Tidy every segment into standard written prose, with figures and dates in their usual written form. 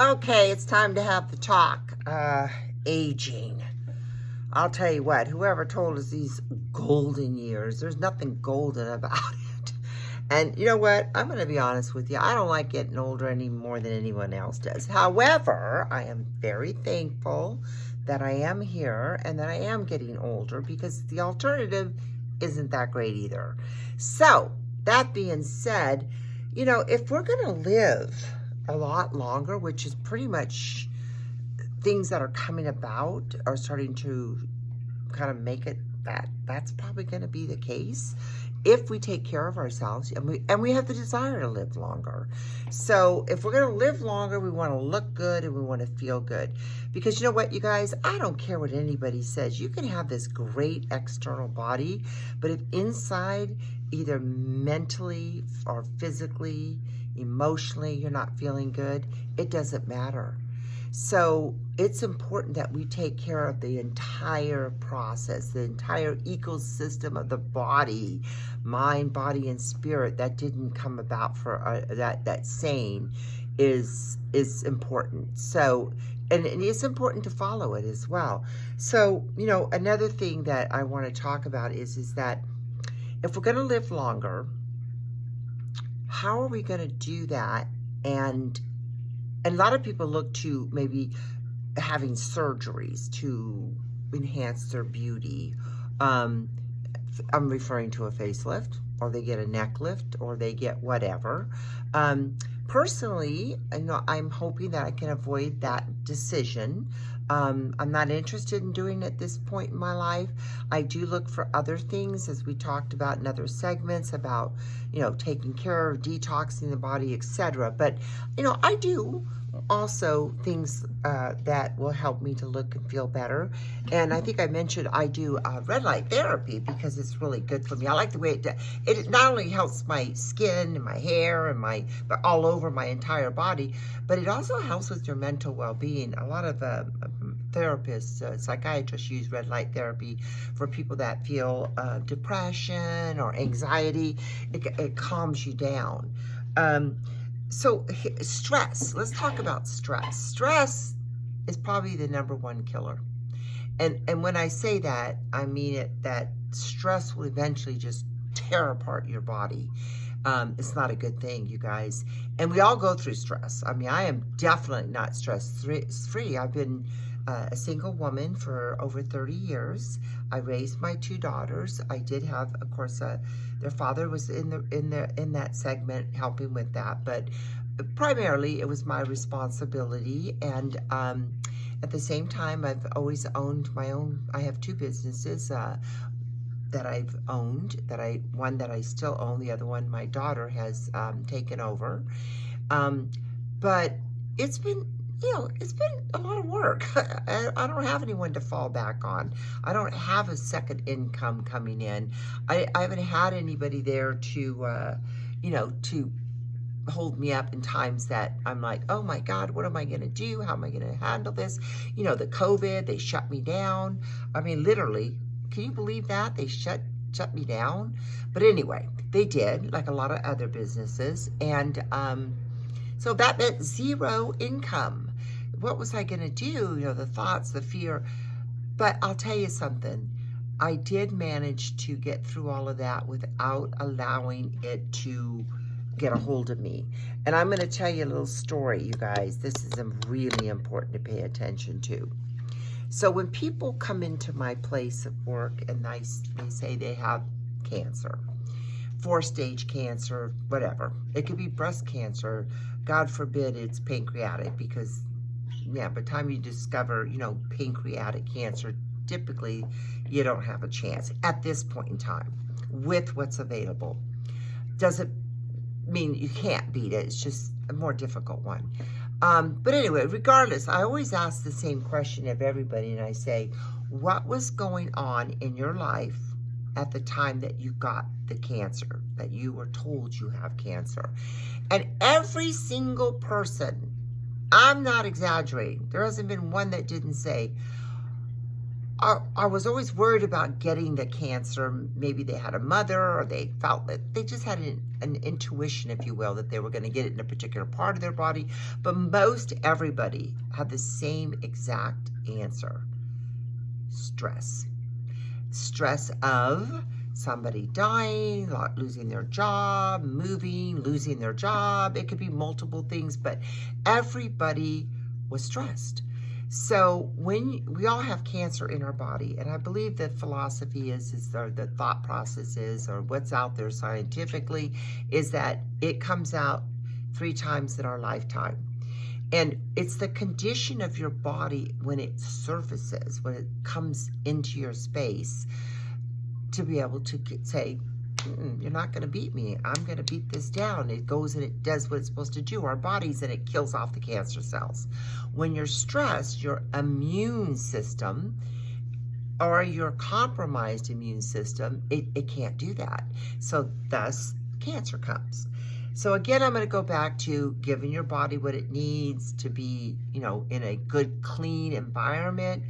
Okay, it's time to have the talk. Aging. I'll tell you what, whoever told us these golden years, there's nothing golden about it. And you know what? I'm going to be honest with you. I don't like getting older any more than anyone else does. However, I am very thankful that I am here and that I am getting older because the alternative isn't that great either. So, that being said, if we're going to live a lot longer, which is pretty much things that are coming about are starting to kind of make it that's probably going to be the case if we take care of ourselves and we have the desire to live longer. So if we're going to live longer, we want to look good and we want to feel good. Because you know what, you guys, I don't care what anybody says. You can have this great external body, but if inside, either mentally or physically, emotionally, you're not feeling good, it doesn't matter. So it's important that we take care of the entire process, the entire ecosystem of the body, mind, body, and spirit. That didn't come about for that saying is important. So, and it's important to follow it as well. So, another thing that I want to talk about is that if we're going to live longer, how are we going to do that? And a lot of people look to maybe having surgeries to enhance their beauty. I'm referring to a facelift, or they get a neck lift, or they get whatever. Personally, I'm hoping that I can avoid that decision. I'm not interested in doing it at this point in my life. I do look for other things, as we talked about in other segments, about, taking care of, detoxing the body, etc. But, I do also things that will help me to look and feel better. And I think I mentioned I do red light therapy because it's really good for me. I like the way it not only helps my skin and my hair and but all over my entire body, but it also helps with your mental well-being. A lot of therapists, psychiatrists use red light therapy for people that feel depression or anxiety. It calms you down. So stress, let's talk about stress. Stress is probably the #1 killer. And when I say that, I mean that stress will eventually just tear apart your body. It's not a good thing, you guys. And we all go through stress. I mean, I am definitely not stress-free. I've been a single woman for over 30 years. I raised my 2 daughters. I did have, of course, their father was in that segment helping with that, but primarily it was my responsibility. And at the same time, I've always owned my own. I have 2 businesses that I've owned. One that I still own. The other one my daughter has taken over. But it's been a lot of work. I don't have anyone to fall back on. I don't have a second income coming in. I haven't had anybody there to, to hold me up in times that I'm like, oh my God, what am I going to do? How am I going to handle this? The COVID, they shut me down. I mean, literally, can you believe that? They shut me down. But anyway, they did, like a lot of other businesses. And so that meant 0 income. What was I going to do? The thoughts, the fear. But I'll tell you something. I did manage to get through all of that without allowing it to get a hold of me. And I'm going to tell you a little story, you guys. This is really important to pay attention to. So when people come into my place of work and they say they have cancer, 4-stage cancer, whatever. It could be breast cancer. God forbid it's pancreatic, because by the time you discover, pancreatic cancer, typically you don't have a chance at this point in time with what's available. Doesn't mean you can't beat it. It's just a more difficult one. But anyway, regardless, I always ask the same question of everybody, and I say, what was going on in your life at the time that you got the cancer, that you were told you have cancer? And every single person, I'm not exaggerating, there hasn't been one that didn't say, I was always worried about getting the cancer. Maybe they had a mother, or they felt that they just had an intuition, if you will, that they were going to get it in a particular part of their body. But most everybody had the same exact answer: stress. Stress of somebody dying, losing their job, moving, losing their job. It could be multiple things, but everybody was stressed. So when we all have cancer in our body, and I believe that philosophy or the thought process is, or what's out there scientifically, is that it comes out 3 times in our lifetime. And it's the condition of your body when it surfaces, when it comes into your space, to be able to say, you're not going to beat me. I'm going to beat this down. It goes and it does what it's supposed to do. Our bodies, and it kills off the cancer cells. When you're stressed, your immune system, or your compromised immune system, it can't do that. So thus, cancer comes. So again, I'm going to go back to giving your body what it needs to be, in a good, clean environment.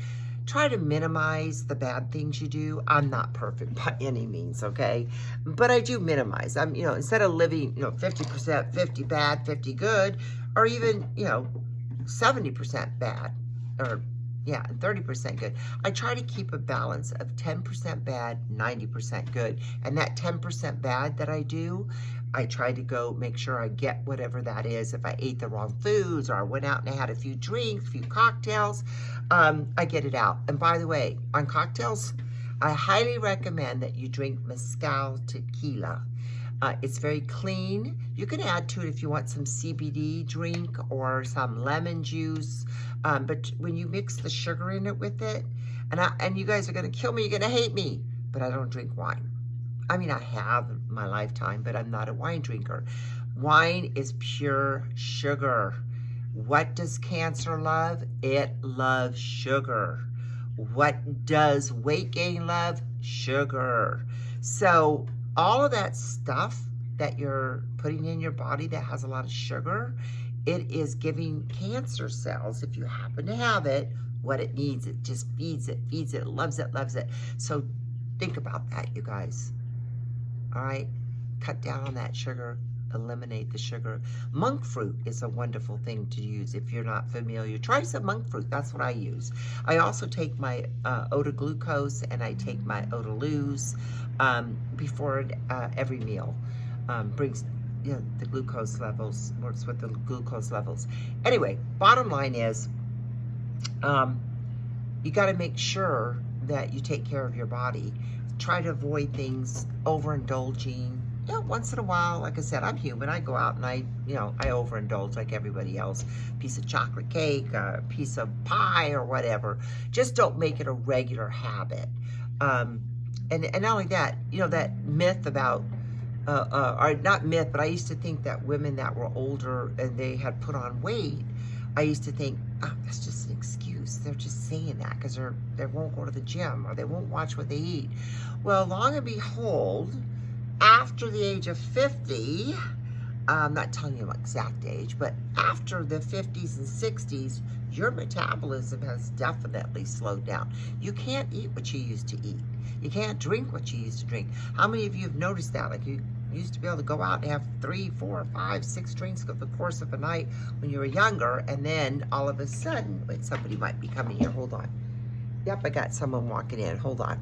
Try to minimize the bad things you do. I'm not perfect by any means, okay? But I do minimize. I'm, instead of living, 50%, 50 bad, 50 good, or even, 70% bad, or 30% good. I try to keep a balance of 10% bad, 90% good. And that 10% bad that I do, I try to go make sure I get whatever that is. If I ate the wrong foods, or I went out and I had a few drinks, a few cocktails, I get it out. And by the way, on cocktails, I highly recommend that you drink mezcal tequila. It's very clean. You can add to it if you want some CBD drink or some lemon juice. But when you mix the sugar in it with it, and you guys are going to kill me, you're going to hate me, but I don't drink wine. I mean, I have in my lifetime, but I'm not a wine drinker. Wine is pure sugar. What does cancer love? It loves sugar. What does weight gain love? Sugar. So all of that stuff that you're putting in your body that has a lot of sugar, it is giving cancer cells, if you happen to have it, what it needs. It just feeds it, loves it. So think about that, you guys. All right, cut down on that sugar, eliminate the sugar. Monk fruit is a wonderful thing to use if you're not familiar. Try some monk fruit, that's what I use. I also take my Ota glucose, and I take my Ota Lose before every meal. Brings the glucose levels, works with the glucose levels. Anyway, bottom line is, you got to make sure that you take care of your body. Try to avoid things overindulging. Once in a while, like I said, I'm human. I go out and I overindulge like everybody else. Piece of chocolate cake, a piece of pie, or whatever. Just don't make it a regular habit. And not only that, that myth about, or not myth, but I used to think that women that were older and they had put on weight, I used to think, oh, that's just an excuse. They're just saying that because they won't go to the gym, or they won't watch what they eat. Well, long and behold, after the age of 50, I'm not telling you my exact age, but after the 50s and 60s, your metabolism has definitely slowed down. You can't eat what you used to eat. You can't drink what you used to drink. How many of you have noticed that? Like, you used to be able to go out and have 3, 4, 5, 6 drinks over the course of a night when you were younger, and then all of a sudden, wait, somebody might be coming here. Hold on. Yep, I got someone walking in. Hold on.